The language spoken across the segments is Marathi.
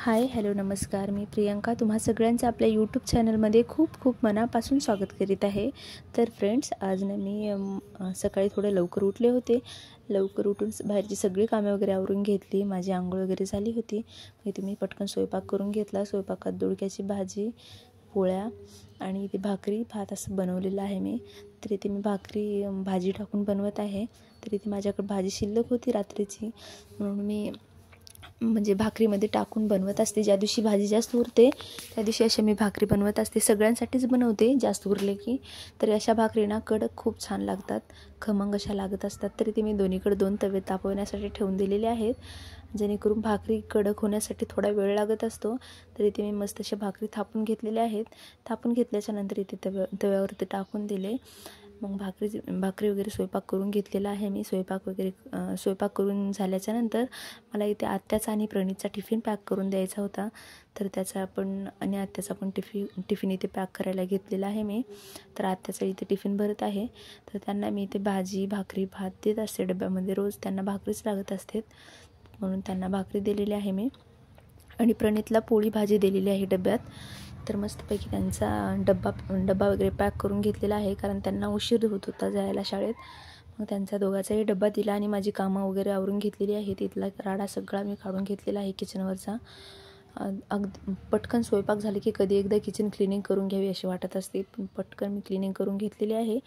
हाय हॅलो नमस्कार, मी प्रियंका तुम्हा सगळ्यांचं आपल्या यूट्यूब चॅनलमध्ये खूप खूप मनापासून स्वागत करीत आहे। तर फ्रेंड्स, आज ना मी सकाळी थोडं लवकर उठले होते। लवकर उठून बाहेरची सगळी कामे वगैरे आवरून घेतली। माझी आंघोळ वगैरे झाली होती। मग इथे मी पटकन स्वयंपाक करून घेतला। स्वयंपाकात दोडक्याची भाजी, पोळ्या आणि इथे भाकरी भात असं बनवलेलं आहे मी। तर इथे मी भाकरी भाजी टाकून बनवत आहे। तर इथे माझ्याकडे भाजी शिल्लक होती रात्रीची, म्हणून मी म्हणजे भाकरीमध्ये टाकून बनवत असते। ज्या दिवशी भाजी जास्त उरते त्या दिवशी अशा मी भाकरी बनवत असते। सगळ्यांसाठीच बनवते जास्त उरले की। तर अशा भाकरीना कडक खूप छान लागतात, खमंग अशा लागत असतात। तरी ते मी दोन्हीकडे 2 तवे तापवण्यासाठी ठेवून दिलेले आहेत, जेणेकरून भाकरी कडक होण्यासाठी थोडा वेळ लागत असतो। तर इथे मी मस्त अशा भाकरी थापून घेतलेल्या आहेत। थापून घेतल्याच्या नंतर इथे तव्यावरती टाकून दिले। मग भाकरी वगैरे स्वयंपाक करून घेतलेला आहे मी। स्वयंपाक करून झाल्याच्या नंतर मला इथे आत्याचा आणि प्रणीतचा टिफिन पॅक करून द्यायचा होता। तर त्याचा आणि आत्याचा पण टिफिन इथे पॅक करायला घेतलेला आहे मी। तर आत्याचा इथे टिफिन भरत आहे। तर त्यांना मी इथे भाजी भाकरी भात देत असते डब्यामध्ये। रोज त्यांना भाकरीच लागत असते, म्हणून त्यांना भाकरी दिलेली आहे मी। आणि प्रणीतला पोळी भाजी दिलेली आहे डब्यात। तर मस्तपैकी त्यांचा डब्बा वगैरे पॅक करून घेतलेला आहे, कारण त्यांना उशीर होत होता जायला शाळेत। मग त्यांचा दोघांचाही डब्बा दिला आणि माझी कामं वगैरे आवरून घेतलेली आहे। तिथला राडा सगळा मी काढून घेतलेला आहे किचनवरचा। अगदी पटकन स्वयंपाक झाले की कधी एकदा किचन क्लिनिंग करून घ्यावी अशी वाटत असते, पण पटकन मी क्लिनिंग करून घेतलेली आहे।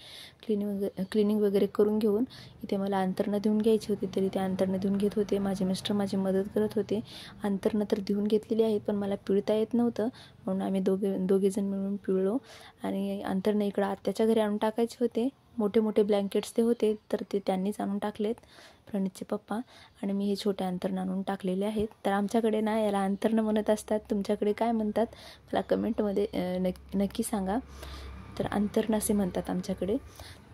क्लिनिंग वगैरे करून घेऊन इथे मला अंथरणं धुवून घ्यायची होती। तरी ते अंथरणं धुवून घेत होते। माझे मिस्टर माझी मदत करत होते। अंथरणं तर धुवून घेतलेली आहेत, पण मला पिळता येत नव्हतं, म्हणून आम्ही दोघेजण मिळून पिळलो। आणि अंथरणं इकडं आत्याच्या घरी आणून टाकायचे होते। मोठे मोठे ब्लँकेट्स ते होते, तर ते त्यांनीच आणून टाकलेत, प्रणीतचे पप्पा। आणि मी हे छोटे अंथरणं आणून टाकलेले आहेत। तर आमच्याकडे ना याला अंथरणं म्हणत असतात, तुमच्याकडे काय म्हणतात मला कमेंटमध्ये नक्की सांगा। तर अंथरणं असे म्हणतात आमच्याकडे।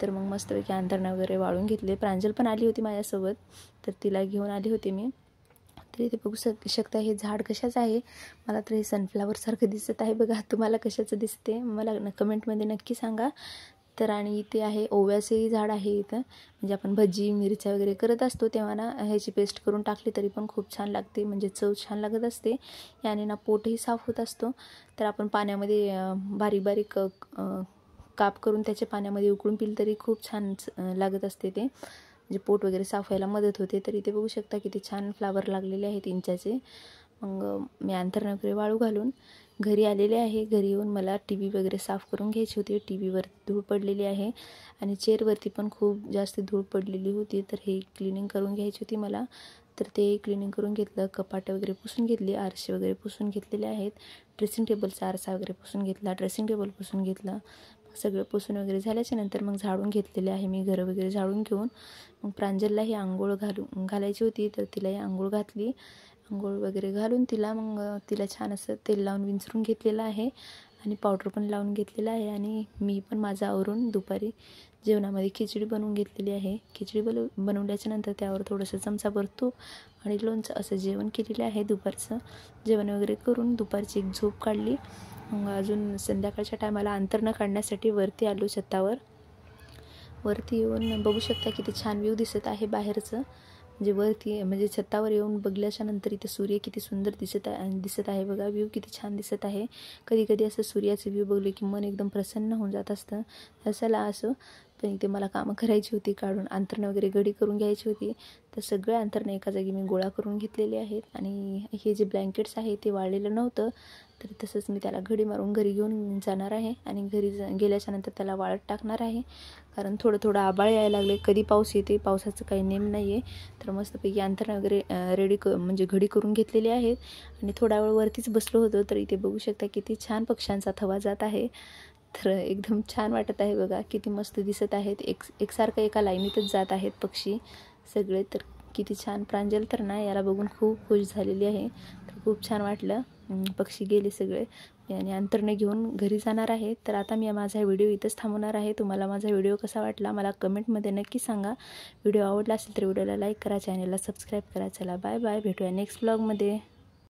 तर मग मस्तपैकी अंथरणं वगैरे वाळून घेतले। प्रांजल पण आली होती माझ्यासोबत, तर तिला घेऊन आली होती मी। तर इथे बघू शकता हे झाड कशाचं आहे। मला तर हे सनफ्लावर सारखं दिसत आहे बघा। तुम्हाला कशाचं दिसते मला कमेंटमध्ये नक्की सांगा। तर आणि इथे आहे ओव्याचंही झाड आहे इथं। म्हणजे आपण भजी मिरच्या वगैरे करत असतो तेव्हा ना ह्याची पेस्ट करून टाकली तरी पण खूप छान लागते, म्हणजे चव छान लागत असते। याने ना पोटही साफ होत असतो। तर आपण पाण्यामध्ये बारीक बारीक काप करून त्याच्या पाण्यामध्ये उकळून पिलं तरी खूप छान लागत असते ते, म्हणजे पोट वगैरे साफ व्हायला मदत होते। तर इथे बघू शकता किती छान फ्लावर लागलेले आहेत इंचाचे। मग मी अंथरणं वगैरे वाळू घालून घरी आलेले आहे। घरी येऊन मला टी व्ही वगैरे साफ करून घ्यायची होती। टी व्हीवर धूळ पडलेली आहे आणि चेअरवरती पण खूप जास्त धूळ पडलेली होती, तर हे क्लिनिंग करून घ्यायची होती मला। तर ते क्लिनिंग करून घेतलं। कपाटं वगैरे पुसून घेतली, आरसे वगैरे पुसून घेतलेले आहेत। ड्रेसिंग टेबलचा आरसा वगैरे पुसून घेतला, ड्रेसिंग टेबल पुसून घेतलं। सगळं पुसून वगैरे झाल्याच्या नंतर मग झाडून घेतलेले आहे मी। घरं वगैरे झाडून घेऊन मग प्रांजललाही आंघोळ घालायची होती, तर तिलाही आंघोळ घातली। आंघोळ वगैरे घालून तिला छान असं तेल लावून विंचरून घेतलेलं आहे आणि पावडर पण लावून घेतलेलं आहे। आणि मी पण माझं आवरून दुपारी जेवणामध्ये खिचडी बनवून घेतलेली आहे। खिचडी बनवल्याच्या नंतर त्यावर थोडंसं चमचाभर तूप आणि लोणचं असं जेवण केलेलं आहे। दुपारचं जेवण वगैरे करून दुपारची एक झोप काढली। मग अजून संध्याकाळच्या टायमाला अंथरणं काढण्यासाठी वरती आलो छतावर। वरती येऊन बघू शकता किती छान व्ह्यू दिसत आहे बाहेरचं, म्हणजे छतावर येऊन बघल्याच्या नंतर इथे सूर्य किती सुंदर दिसत आहे बघा। व्ह्यू किती छान दिसत आहे। कधी कधी असं सूर्याचं व्ह्यू बघले की मन एकदम प्रसन्न होऊन जात असतं। असायला असं पण इथे मला कामं करायची होती, काढून अंथरणं वगैरे घडी करून घ्यायची होती। तर सगळे अंथरणं एका जागी मी गोळा करून घेतलेले आहेत। आणि हे जे ब्लँकेट्स आहे ते वाळलेलं नव्हतं, तर तसंच मी त्याला घडी मारून घरी घेऊन जाणार आहे। आणि घरी गेल्याच्या नंतर त्याला वाळत टाकणार आहे, कारण थोडं थोडं आभाळ यायला लागले, कधी पाऊस येते पावसाचं काही नेम नाही आहे। तर मस्तपैकी अंथरणं वगैरे म्हणजे घडी करून घेतलेली आहेत। आणि थोडा वेळ वरतीच बसलो होतो, तर इथे बघू शकता किती छान पक्ष्यांचा थवा जात आहे। तर एकदम छान वाटत आहे बघा, किती मस्त दिसत आहेत। एकसारखं एका लाईनीतच जात आहेत पक्षी सगळे। तर किती छान। प्रांजल तर ना याला बघून खूप खुश झालेली आहे। तर खूप छान वाटलं, पक्षी गेले सगळे। आणि अंथरणं घेऊन घरी जाणार आहे। तर आता मी माझा व्हिडिओ इथंच थांबवणार आहे। तुम्हाला माझा व्हिडिओ कसा वाटला मला कमेंटमध्ये नक्की सांगा। व्हिडिओ आवडला असेल तर व्हिडिओला लाईक करा, चॅनलला सबस्क्राईब करा। चला बाय बाय, भेटूया नेक्स्ट व्लॉगमध्ये।